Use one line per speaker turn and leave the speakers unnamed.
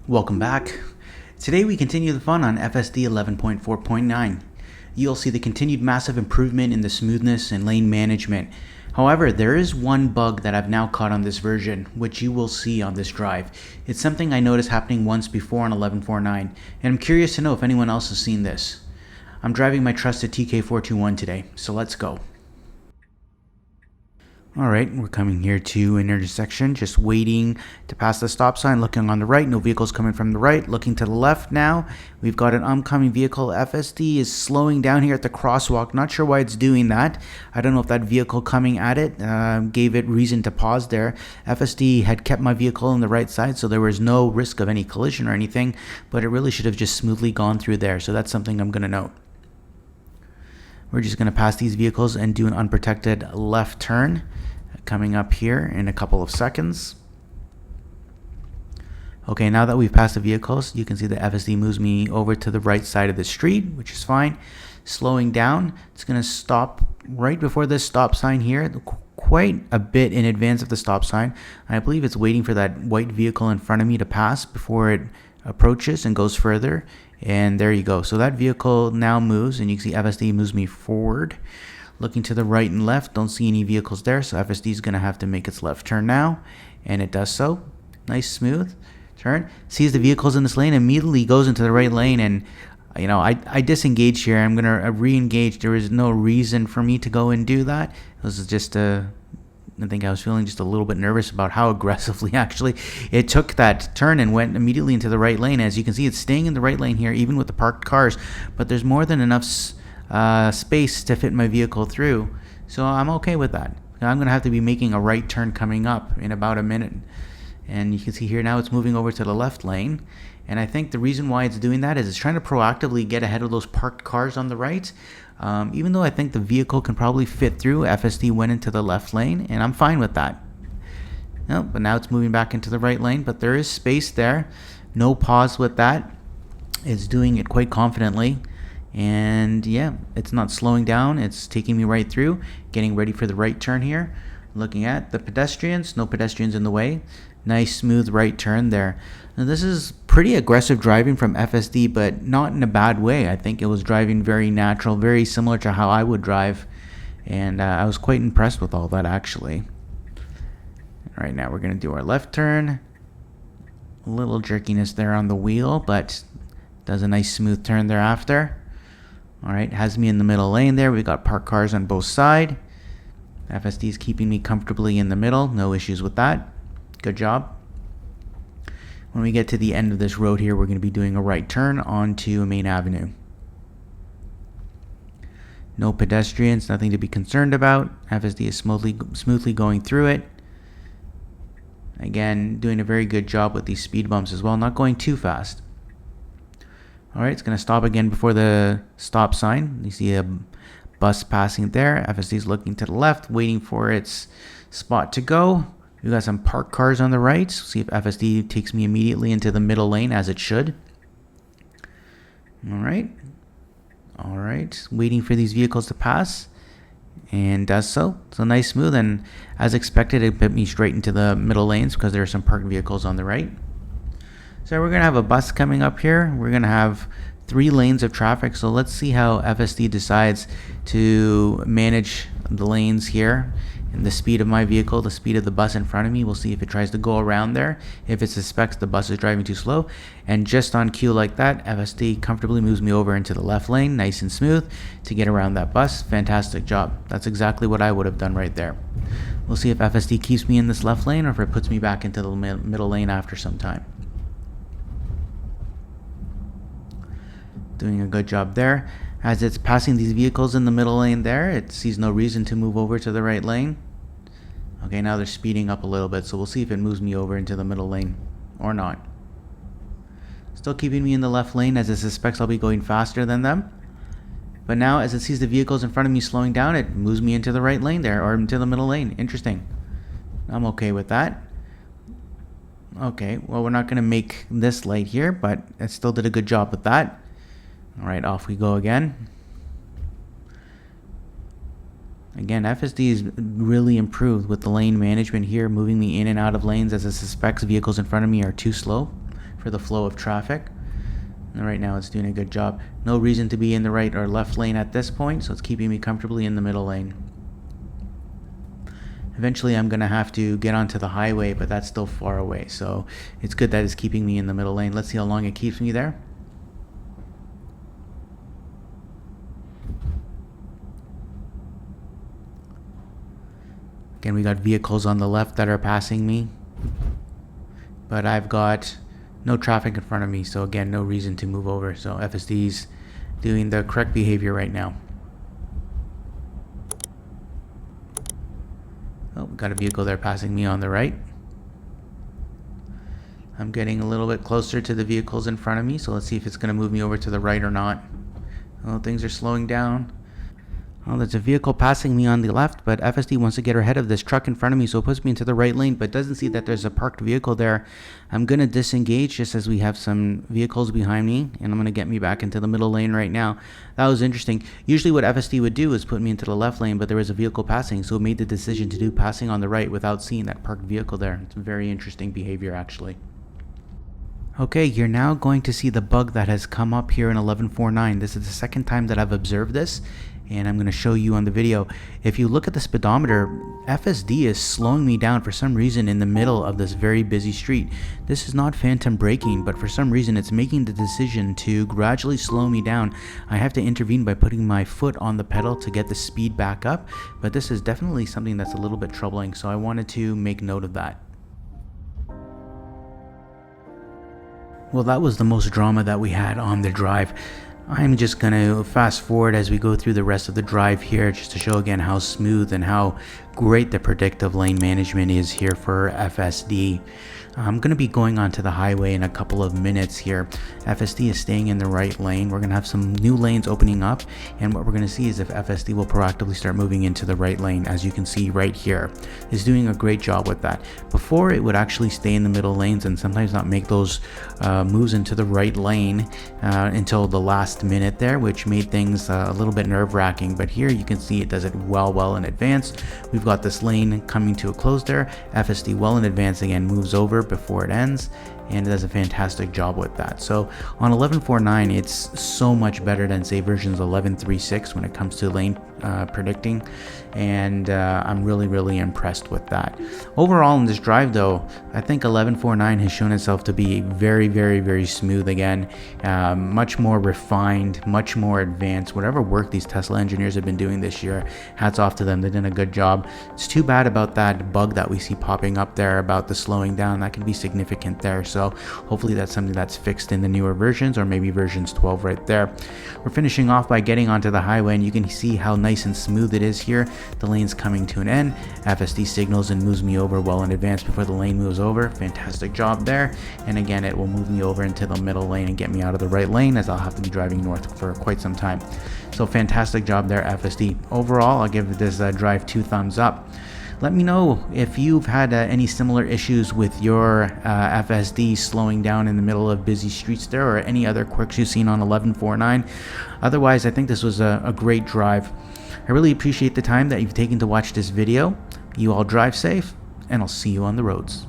Welcome back. Today we continue the fun on FSD 11.4.9. You'll see the continued massive improvement in the smoothness and lane management. However, there is one bug that I've now caught on this version, which you will see on this drive. It's something I noticed happening once before on 11.4.9, and I'm curious to know if anyone else has seen this. I'm driving my trusted TK421 today, so let's go. Alright, we're coming here to an intersection, just waiting to pass the stop sign, looking on the right, no vehicles coming from the right, looking to the left now. We've got an oncoming vehicle. FSD is slowing down here at the crosswalk, not sure why it's doing that. I don't know if that vehicle coming at it gave it reason to pause there. FSD had kept my vehicle on the right side, so there was no risk of any collision or anything, but it really should have just smoothly gone through there, so that's something I'm going to note. We're just going to pass these vehicles and do an unprotected left turn coming up here in a couple of seconds. Okay, now that we've passed the vehicles, you can see the FSD moves me over to the right side of the street, which is fine. Slowing down, it's going to stop right before this stop sign here, quite a bit in advance of the stop sign. I believe it's waiting for that white vehicle in front of me to pass before it approaches and goes further. And there you go. So that vehicle now moves, and you can see FSD moves me forward. Looking to the right and left, don't see any vehicles there, so FSD is going to have to make its left turn now, and it does so. Nice, smooth turn. Sees the vehicles in this lane, immediately goes into the right lane, and I disengaged here. I'm going to re-engage. There is no reason for me to go and do that. It was just I think I was feeling just a little bit nervous about how aggressively actually it took that turn and went immediately into the right lane. As you can see, it's staying in the right lane here, even with the parked cars, but there's more than enough space to fit my vehicle through, so I'm okay with that. I'm going to have to be making a right turn coming up in about a minute, and you can see here now it's moving over to the left lane, and I think the reason why it's doing that is it's trying to proactively get ahead of those parked cars on the right. Even though I think the vehicle can probably fit through, FSD went into the left lane, and I'm fine with that. No, but now it's moving back into the right lane, but there is space there. No pause with that. It's doing it quite confidently. And yeah, it's not slowing down, it's taking me right through, getting ready for the right turn here. Looking at the pedestrians, no pedestrians in the way. Nice smooth right turn there. Now this is pretty aggressive driving from FSD, but not in a bad way. I think it was driving very natural, very similar to how I would drive, and I was quite impressed with all that actually. All right, now we're going to do our left turn. A little jerkiness there on the wheel, but does a nice smooth turn thereafter. Alright, has me in the middle lane there. We got parked cars on both sides. FSD is keeping me comfortably in the middle. No issues with that. Good job. When we get to the end of this road here, we're going to be doing a right turn onto a main avenue. No pedestrians, nothing to be concerned about. FSD is smoothly going through it. Again, doing a very good job with these speed bumps as well, not going too fast. Alright, it's going to stop again before the stop sign. You see a bus passing there. FSD is looking to the left, waiting for its spot to go. We've got some parked cars on the right. See if FSD takes me immediately into the middle lane, as it should. Alright, waiting for these vehicles to pass, and does so. So nice, smooth, and as expected, it put me straight into the middle lanes because there are some parked vehicles on the right. So we're going to have a bus coming up here. We're going to have 3 lanes of traffic. So let's see how FSD decides to manage the lanes here. And the speed of my vehicle, the speed of the bus in front of me. We'll see if it tries to go around there, if it suspects the bus is driving too slow. And just on cue like that, FSD comfortably moves me over into the left lane, nice and smooth, to get around that bus. Fantastic job. That's exactly what I would have done right there. We'll see if FSD keeps me in this left lane or if it puts me back into the middle lane after some time. Doing a good job there. As it's passing these vehicles in the middle lane there, it sees no reason to move over to the right lane. Okay, now they're speeding up a little bit, so we'll see if it moves me over into the middle lane or not. Still keeping me in the left lane as it suspects I'll be going faster than them. But now as it sees the vehicles in front of me slowing down, it moves me into the right lane there, or into the middle lane. Interesting. I'm okay with that. Okay, well, we're not going to make this light here, but it still did a good job with that. Alright, off we go again. Again, FSD is really improved with the lane management here, moving me in and out of lanes as it suspects vehicles in front of me are too slow. for the flow of traffic. And right now it's doing a good job. No reason to be in the right or left lane at this point, so it's keeping me comfortably in the middle lane. Eventually I'm going to have to get onto the highway, but that's still far away, so it's good that it's keeping me in the middle lane. Let's see how long it keeps me there. Again, we got vehicles on the left that are passing me, but I've got no traffic in front of me, so again, no reason to move over. So FSD's doing the correct behavior right now. Oh, we got a vehicle there passing me on the right. I'm getting a little bit closer to the vehicles in front of me, so let's see if it's going to move me over to the right or not. Oh, things are slowing down. Oh, there's a vehicle passing me on the left, but FSD wants to get ahead of this truck in front of me, so it puts me into the right lane, but doesn't see that there's a parked vehicle there. I'm going to disengage just as we have some vehicles behind me, and I'm going to get me back into the middle lane right now. That was interesting. Usually what FSD would do is put me into the left lane, but there was a vehicle passing, so it made the decision to do passing on the right without seeing that parked vehicle there. It's very interesting behavior, actually. Okay, you're now going to see the bug that has come up here in 11.4.9. This is the second time that I've observed this, and I'm going to show you on the video. If you look at the speedometer, FSD is slowing me down for some reason in the middle of this very busy street. This is not phantom braking, but for some reason it's making the decision to gradually slow me down. I have to intervene by putting my foot on the pedal to get the speed back up, but this is definitely something that's a little bit troubling, so I wanted to make note of that. Well, that was the most drama that we had on the drive. I'm just going to fast forward as we go through the rest of the drive here, just to show again how smooth and how great the predictive lane management is here for FSD. I'm going to be going onto the highway in a couple of minutes here. FSD is staying in the right lane. We're going to have some new lanes opening up, and what we're going to see is if FSD will proactively start moving into the right lane. As you can see right here, it's doing a great job with that. Before, it would actually stay in the middle lanes and sometimes not make those moves into the right lane until the last minute there, which made things a little bit nerve-wracking. But here you can see it does it well in advance. We've got this lane coming to a close there. FSD well in advance again moves over before it ends, and it does a fantastic job with that. So on 11.4.9, it's so much better than say versions 11.3.6 when it comes to lane predicting, and I'm really impressed with that. Overall in this drive though, I think 11.4.9 has shown itself to be very smooth again, much more refined, much more advanced. Whatever work these Tesla engineers have been doing this year, hats off to them. They've done a good job. It's too bad about that bug that we see popping up there about the slowing down. That can be significant there, so hopefully that's something that's fixed in the newer versions, or maybe versions 12 right there. We're finishing off by getting onto the highway, and you can see how nice and smooth it is here. The lane's coming to an end. FSD signals and moves me over well in advance before the lane moves over. Fantastic job there. And again, it will move me over into the middle lane and get me out of the right lane, as I'll have to be driving north for quite some time. So fantastic job there, FSD. Overall, I'll give this drive 2 thumbs up. Let me know if you've had any similar issues with your FSD slowing down in the middle of busy streets there, or any other quirks you've seen on 11.4.9. Otherwise, I think this was a great drive. I really appreciate the time that you've taken to watch this video. You all drive safe, and I'll see you on the roads.